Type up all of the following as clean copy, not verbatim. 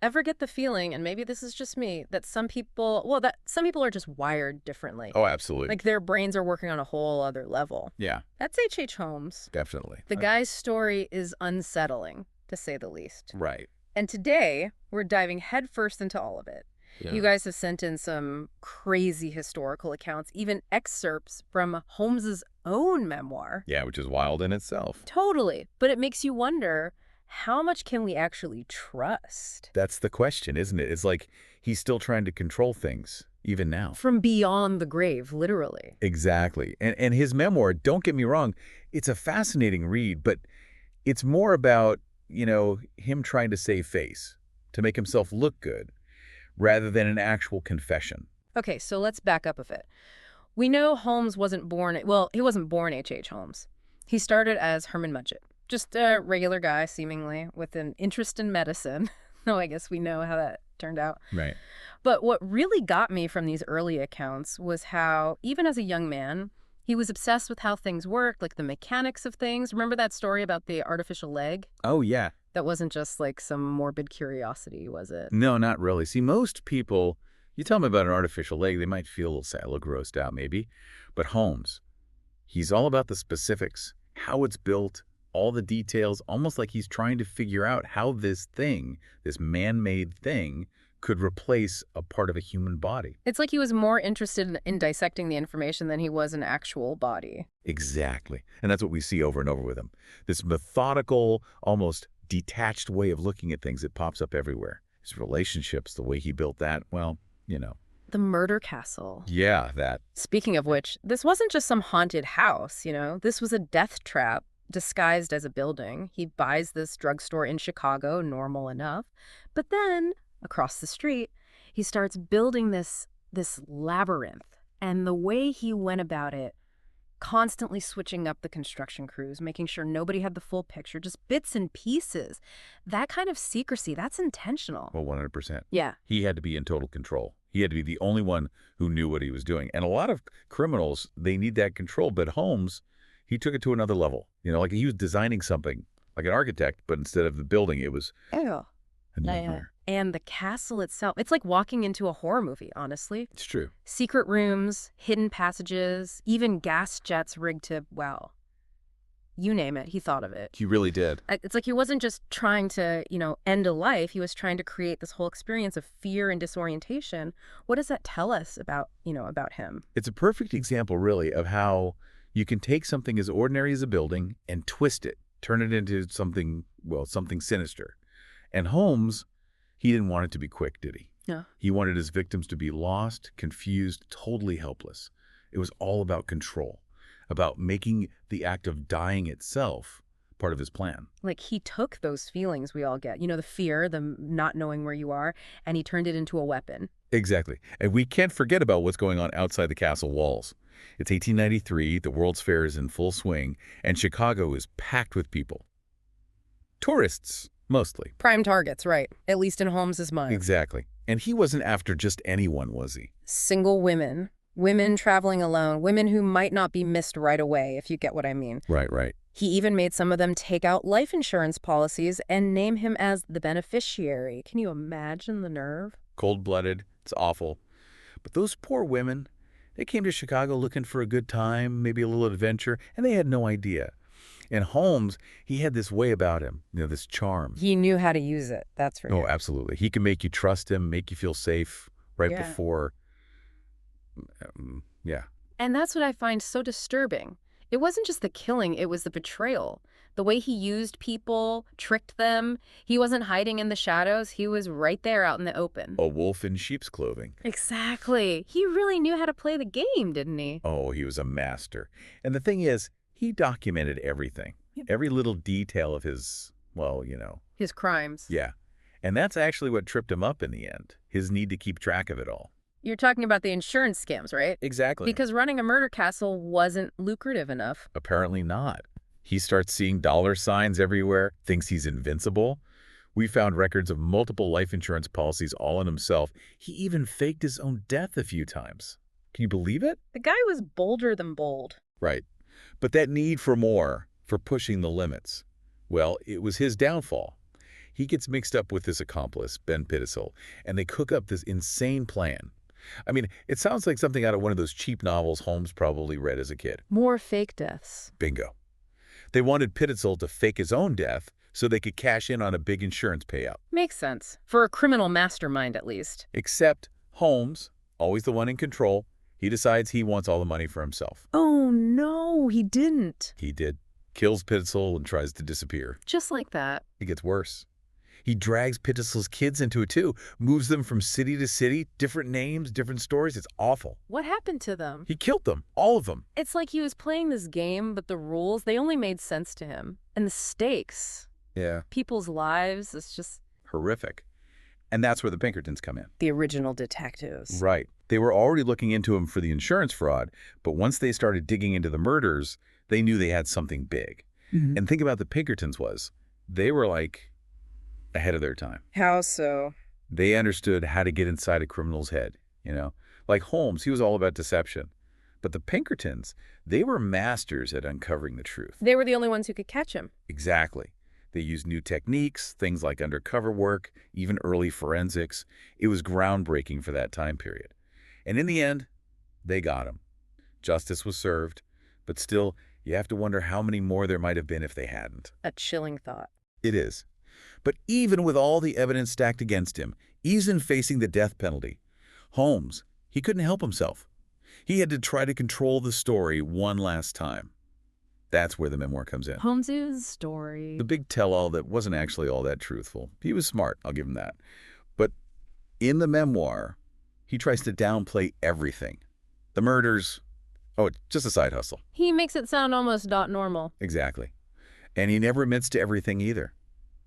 ever get the feeling, and maybe this is just me, that some people, some people are just wired differently. Oh, absolutely. Like their brains are working on a whole other level. Yeah. That's H.H. Holmes. Definitely. The guy's story is unsettling, to say the least. Right. And today, we're diving headfirst into all of it. Yeah. You guys have sent in some crazy historical accounts, even excerpts from Holmes's own memoir. Yeah, which is wild in itself. Totally. But it makes you wonder, how much can we actually trust? That's the question, isn't it? It's like he's still trying to control things, even now. From beyond the grave, literally. Exactly. And his memoir, don't get me wrong, it's a fascinating read, but it's more about, him trying to save face, to make himself look good, rather than an actual confession. Okay, so let's back up a bit. We know Holmes wasn't born, he wasn't born H.H. Holmes. He started as Herman Mudgett, just a regular guy, seemingly, with an interest in medicine. Though I guess we know how that turned out. Right. But what really got me from these early accounts was how, even as a young man, he was obsessed with how things worked, like the mechanics of things. Remember that story about the artificial leg? Oh, yeah. That wasn't just like some morbid curiosity, was it? No, not really. See, most people, you tell them about an artificial leg, they might feel a little sad, a little grossed out maybe. But Holmes, he's all about the specifics, how it's built, all the details, almost like he's trying to figure out how this thing, this man-made thing, could replace a part of a human body. It's like he was more interested in dissecting the information than he was an actual body. Exactly. And that's what we see over and over with him. This methodical, almost detached way of looking at things that pops up everywhere. His relationships, the way he built that, well, The murder castle. Yeah, that. Speaking of which, this wasn't just some haunted house, This was a death trap disguised as a building. He buys this drugstore in Chicago, normal enough. But then, across the street, he starts building this labyrinth. And the way he went about it, constantly switching up the construction crews, making sure nobody had the full picture, just bits and pieces. That kind of secrecy, that's intentional. Well, 100%. Yeah. He had to be in total control. He had to be the only one who knew what he was doing. And a lot of criminals, they need that control. But Holmes, he took it to another level. Like he was designing something, like an architect, but instead of the building, it was a nightmare. And the castle itself, it's like walking into a horror movie, honestly. It's true. Secret rooms, hidden passages, even gas jets rigged to, well, you name it, he thought of it. He really did. It's like he wasn't just trying to, end a life. He was trying to create this whole experience of fear and disorientation. What does that tell us about him? It's a perfect example, really, of how you can take something as ordinary as a building and twist it, turn it into something sinister. And Holmes, he didn't want it to be quick, did he? No. He wanted his victims to be lost, confused, totally helpless. It was all about control, about making the act of dying itself part of his plan. Like he took those feelings we all get, the fear, the not knowing where you are, and he turned it into a weapon. Exactly. And we can't forget about what's going on outside the castle walls. It's 1893, the World's Fair is in full swing, and Chicago is packed with people. Tourists, mostly. Prime targets, right. At least in Holmes's mind. Exactly. And he wasn't after just anyone, was he? Single women. Women traveling alone. Women who might not be missed right away, if you get what I mean. Right. He even made some of them take out life insurance policies and name him as the beneficiary. Can you imagine the nerve? Cold-blooded. It's awful. But those poor women, they came to Chicago looking for a good time, maybe a little adventure, and they had no idea. And Holmes, he had this way about him, this charm. He knew how to use it, that's for sure. Oh, absolutely. He can make you trust him, make you feel safe before. Yeah. And that's what I find so disturbing. It wasn't just the killing, it was the betrayal. The way he used people, tricked them. He wasn't hiding in the shadows. He was right there out in the open. A wolf in sheep's clothing. Exactly. He really knew how to play the game, didn't he? Oh, he was a master. And the thing is, he documented everything. Every little detail of his, his crimes. Yeah. And that's actually what tripped him up in the end. His need to keep track of it all. You're talking about the insurance scams, right? Exactly. Because running a murder castle wasn't lucrative enough. Apparently not. He starts seeing dollar signs everywhere, thinks he's invincible. We found records of multiple life insurance policies all on himself. He even faked his own death a few times. Can you believe it? The guy was bolder than bold. Right. But that need for more, for pushing the limits, well, it was his downfall. he gets mixed up with his accomplice, Ben Pittisell, and they cook up this insane plan. I mean, it sounds like something out of one of those cheap novels Holmes probably read as a kid. More fake deaths. Bingo. They wanted Pittisell to fake his own death so they could cash in on a big insurance payout. Makes sense. For a criminal mastermind, at least. Except Holmes, always the one in control, he decides he wants all the money for himself. Oh, no, he didn't. He did. Kills Pittisell and tries to disappear. Just like that. It gets worse. He drags Pittisell's kids into it too, moves them from city to city, different names, different stories. It's awful. What happened to them? He killed them, all of them. It's like he was playing this game, but the rules, they only made sense to him. And the stakes, Yeah. people's lives, it's just Horrific. And that's where the Pinkertons come in. the original detectives. Right. They were already looking into him for the insurance fraud, but once they started digging into the murders, they knew they had something big. And think about the Pinkertons was, they were like ahead of their time. How so? They understood how to get inside a criminal's head, you know? Like Holmes, he was all about deception. But the Pinkertons, they were masters at uncovering the truth. They were the only ones who could catch him. Exactly. They used new techniques, things like undercover work, even early forensics. It was groundbreaking for that time period. And in the end, they got him. Justice was served, but still, you have to wonder how many more there might have been if they hadn't. A chilling thought. It is. But even with all the evidence stacked against him, even facing the death penalty, Holmes, he couldn't help himself. He had to try to control the story one last time. That's where the memoir comes in. Holmes's story. The big tell-all that wasn't actually all that truthful. He was smart, I'll give him that. But in the memoir, he tries to downplay everything. The murders, oh, it's just a side hustle. He makes it sound almost not normal. Exactly. And he never admits to everything either.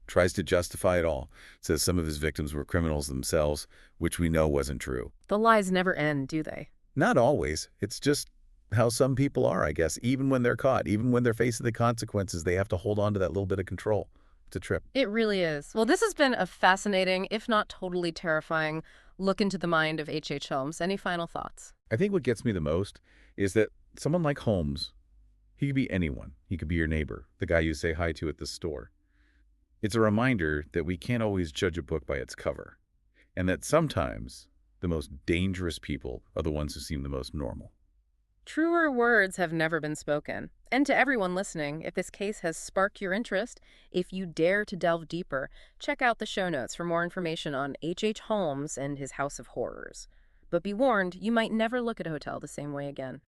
Tries to justify it all. Says some of his victims were criminals themselves, which we know wasn't true. The lies never end, do they? Not always. It's just how some people are, I guess. Even when they're caught, even when they're facing the consequences, they have to hold on to that little bit of control. It's a trip. It really is. Well, this has been a fascinating, if not totally terrifying, look into the mind of H.H. Holmes. Any final thoughts? I think what gets me the most is that someone like Holmes, he could be anyone. He could be your neighbor, the guy you say hi to at the store. It's a reminder that we can't always judge a book by its cover, and that sometimes the most dangerous people are the ones who seem the most normal. Truer words have never been spoken. And to everyone listening, if this case has sparked your interest, if you dare to delve deeper, check out the show notes for more information on H.H. Holmes and his House of Horrors. But be warned, you might never look at a hotel the same way again.